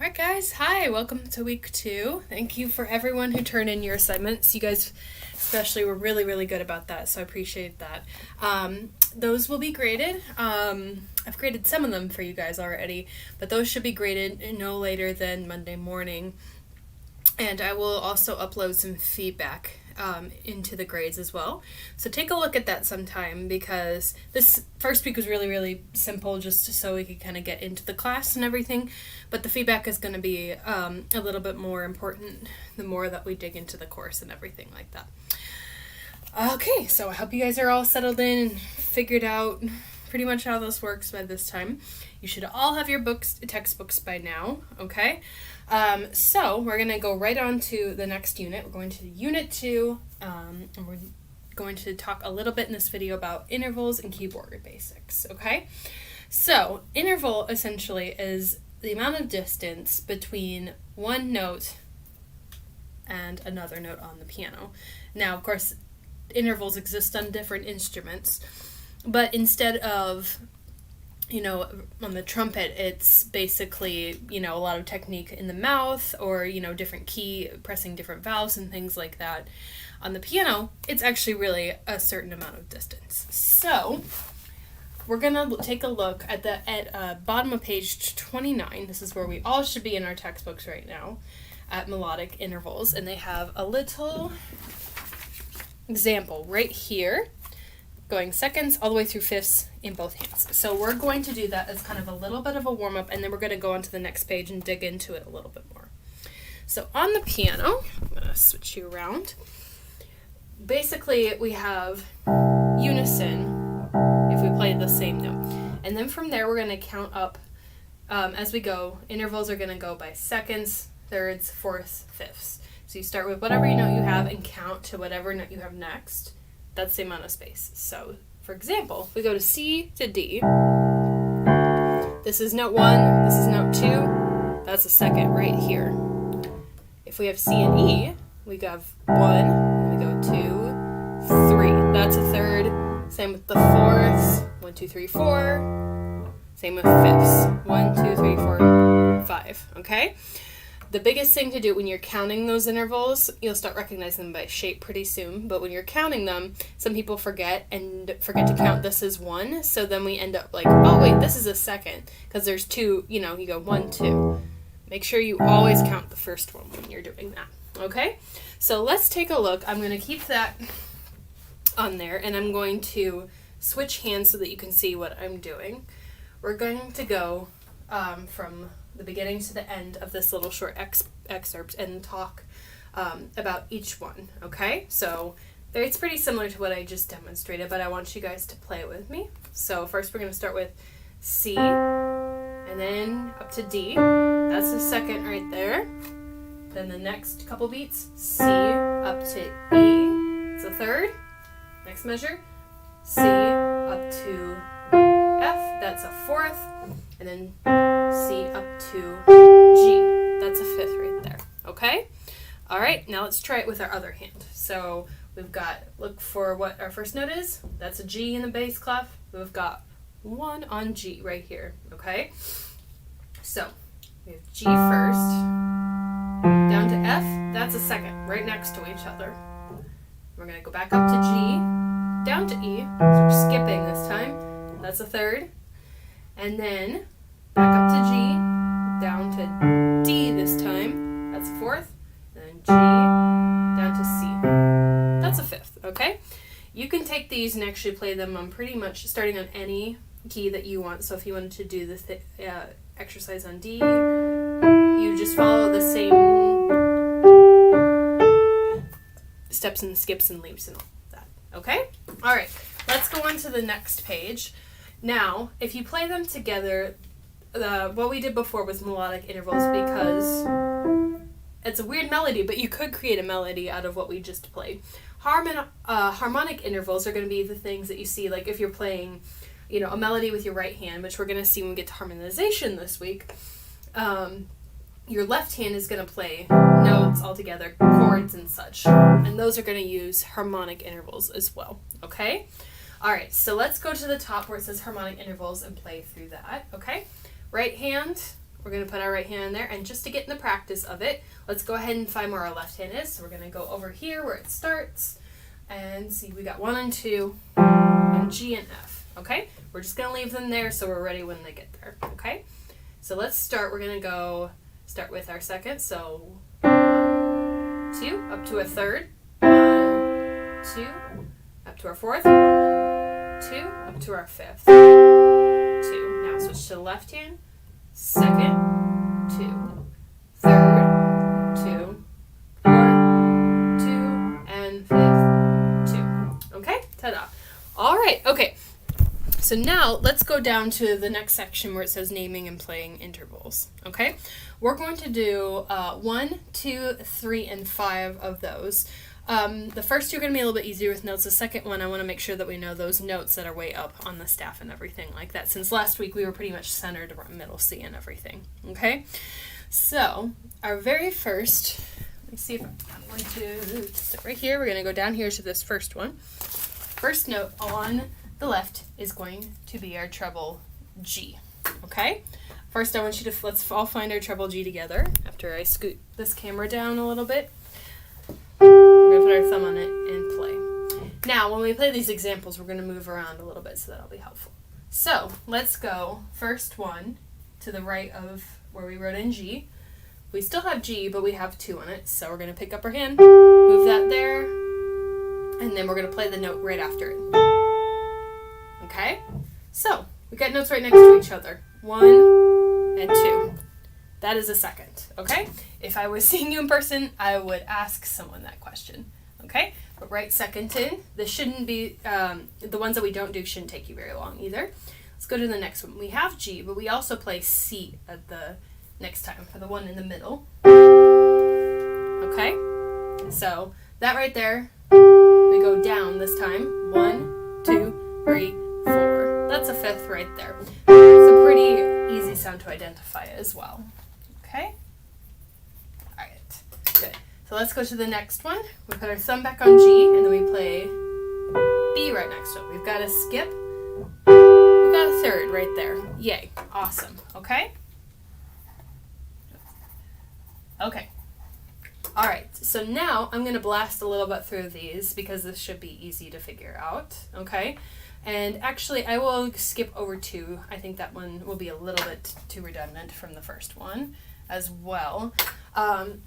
Alright guys, hi, welcome to week 2. Thank you for everyone who turned in your assignments. You guys especially were really good about that, so I appreciate that. Those will be graded. I've graded some of them for you guys already, but those should be graded no later than Monday morning. And I will also upload some feedback into the grades as well. So take a look at that sometime, because this first week was really simple, just so we could kind of get into the class and everything. But the feedback is going to be a little bit more important the more that we dig into the course and everything like that. Okay, so I hope you guys are all settled in and figured out pretty much how this works by this time. You should all have your textbooks by now, okay? So we're going to go right on to the next unit. We're going to Unit 2, and we're going to talk a little bit in this video about intervals and keyboard basics, okay? So interval essentially is the amount of distance between one note and another note on the piano. Now, of course, intervals exist on different instruments, but instead of, on the trumpet, it's basically, a lot of technique in the mouth or, different key, pressing different valves and things like that. On the piano, it's actually really a certain amount of distance. So we're going to take a look at the bottom of page 29. This is where we all should be in our textbooks right now, at melodic intervals. And they have a little example right here, going seconds all the way through fifths in both hands. So we're going to do that as kind of a little bit of a warm-up, and then we're going to go on to the next page and dig into it a little bit more. So on the piano, I'm going to switch you around. Basically, we have unison if we play the same note. And then from there, we're going to count up as we go. Intervals are going to go by seconds, thirds, fourths, fifths. So you start with whatever note you have and count to whatever note you have next. That's the amount of space. So, for example, if we go to C to D, this is note 1, this is note 2, that's a second right here. If we have C and E, we have 1, and we go 2, 3. That's a third. Same with the fourths. 1, 2, 3, 4. Same with fifths. 1, 2, 3, 4, 5. Okay? The biggest thing to do when you're counting those intervals, you'll start recognizing them by shape pretty soon, but when you're counting them, some people forget to count this as 1, so then we end up like, oh wait, this is a second, because there's 2, you go 1, 2. Make sure you always count the first one when you're doing that, okay? So let's take a look. I'm going to keep that on there, and I'm going to switch hands so that you can see what I'm doing. We're going to go from the beginning to the end of this little short excerpt and talk about each one, okay? So it's pretty similar to what I just demonstrated, but I want you guys to play it with me. So first we're going to start with C, and then up to D. That's the second right there. Then the next couple beats, C up to E. It's a third. Next measure, C up to F. That's a fourth. And then C up to G. That's a fifth right there. Okay? All right, now let's try it with our other hand. So we've got, look for what our first note is. That's a G in the bass clef. We've got 1 on G right here. Okay? So we have G first. Down to F. That's a second, right next to each other. We're going to go back up to G. Down to E. So we're skipping this time. That's a third. And then back up to G, down to D this time. That's a fourth. And then G, down to C. That's a fifth, okay? You can take these and actually play them on pretty much starting on any key that you want. So if you wanted to do this exercise on D, you just follow the same steps and skips and leaps and all that, okay? All right, let's go on to the next page. Now, if you play them together, what we did before was melodic intervals, because it's a weird melody, but you could create a melody out of what we just played. Harmonic intervals are going to be the things that you see, like if you're playing, a melody with your right hand, which we're going to see when we get to harmonization this week. Your left hand is going to play notes all together, chords and such, and those are going to use harmonic intervals as well, okay? All right, so let's go to the top where it says harmonic intervals and play through that, okay? Right hand we're going to put our right hand in there, and just to get in the practice of it, let's go ahead and find where our left hand is. So we're going to go over here where it starts, and see, we got 1 and 2 on G and F, okay? We're just going to leave them there so we're ready when they get there, okay? So let's start. We're going to start with our second, so 2 up to a third, 1, 2, up to our fourth, 1, 2, up to our fifth, 2. Now switch to the left hand, second, 2, third, 2, 4, 2, and fifth, 2. Okay, ta-da. All right, okay. So now let's go down to the next section where it says naming and playing intervals, okay? We're going to do 1, 2, 3, and 5 of those. The first two are going to be a little bit easier with notes. The second one, I want to make sure that we know those notes that are way up on the staff and everything like that. Since last week, we were pretty much centered around middle C and everything, okay? So our very first, let me see if I'm going to sit right here. We're going to go down here to this first one. First note on the left is going to be our treble G, okay? First, I want you to, let's all find our treble G together after I scoot this camera down a little bit. We're going to put our thumb on it and play. Now, when we play these examples, we're going to move around a little bit, so that'll be helpful. So, let's go first one to the right of where we wrote in G. We still have G, but we have 2 on it, so we're going to pick up our hand, move that there, and then we're going to play the note right after it. Okay? So, we got notes right next to each other. 1 and 2. That is a second, okay? If I was seeing you in person, I would ask someone that question, okay? But write second in. This shouldn't be, the ones that we don't do shouldn't take you very long either. Let's go to the next one. We have G, but we also play C at the next time for the one in the middle. Okay? So, that right there, we go down this time. 1, 2, 3, 4. That's a fifth right there. It's a pretty easy sound to identify as well. Okay? Alright, good. So let's go to the next one. We put our thumb back on G, and then we play B right next to it. We've got a skip. We've got a third right there. Yay. Awesome. Okay? Okay. Alright, so now I'm going to blast a little bit through these because this should be easy to figure out. Okay? And actually, I will skip over 2. I think that one will be a little bit too redundant from the first one as well.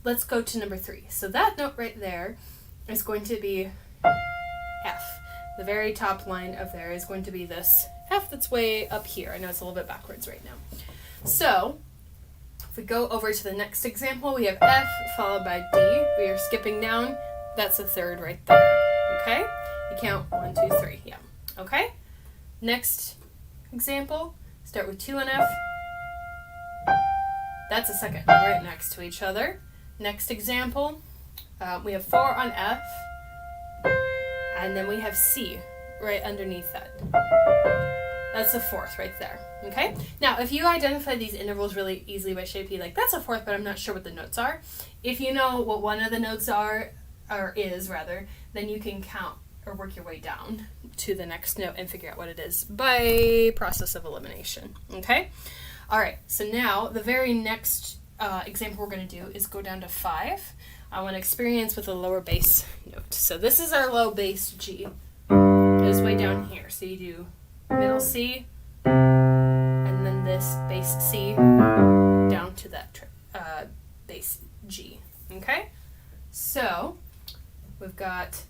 Let's go to number 3. So that note right there is going to be F. The very top line of there is going to be this F that's way up here. I know it's a little bit backwards right now. So if we go over to the next example, we have F followed by D. We are skipping down. That's a third right there. Okay? You count 1, 2, 3. Yeah. Okay? Next example, start with 2 and F. That's a second right next to each other. Next example, we have 4 on F, and then we have C right underneath that. That's a fourth right there. Okay? Now, if you identify these intervals really easily by shape, you're like, that's a fourth, but I'm not sure what the notes are. If you know what one of the notes are, or is rather, then you can count or work your way down to the next note and figure out what it is by process of elimination. Okay? Alright, so now the very next example we're going to do is go down to 5. I want to experience with a lower bass note. So this is our low bass G. It goes way down here. So you do middle C, and then this bass C down to that bass G. Okay? So we've got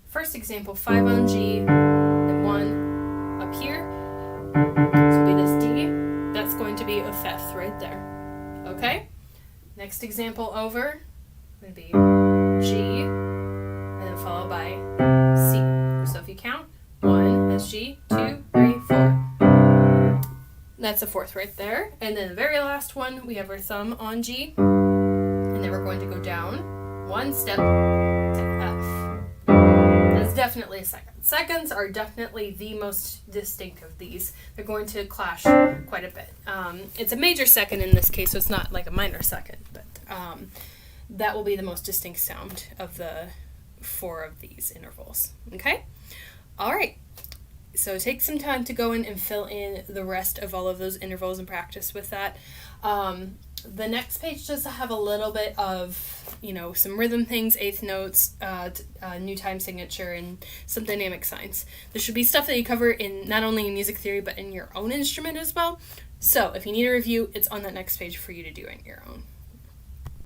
first example 5 on G, then 1 up here. This will be this D. That's going to be a fifth right there. Okay? Next example over would be G, and then followed by C. So if you count, 1, that's G, 2, 3, 4. That's a fourth right there. And then the very last one, we have our thumb on G, and then we're going to go down 1 step to F. That's definitely a second. Seconds are definitely the most distinct of these. They're going to clash quite a bit. It's a major second in this case, so it's not like a minor second, but that will be the most distinct sound of the 4 of these intervals. Okay? All right. So take some time to go in and fill in the rest of all of those intervals and practice with that. The next page does have a little bit of, some rhythm things, eighth notes, new time signature, and some dynamic signs. There should be stuff that you cover in not only in music theory, but in your own instrument as well. So if you need a review, it's on that next page for you to do on your own.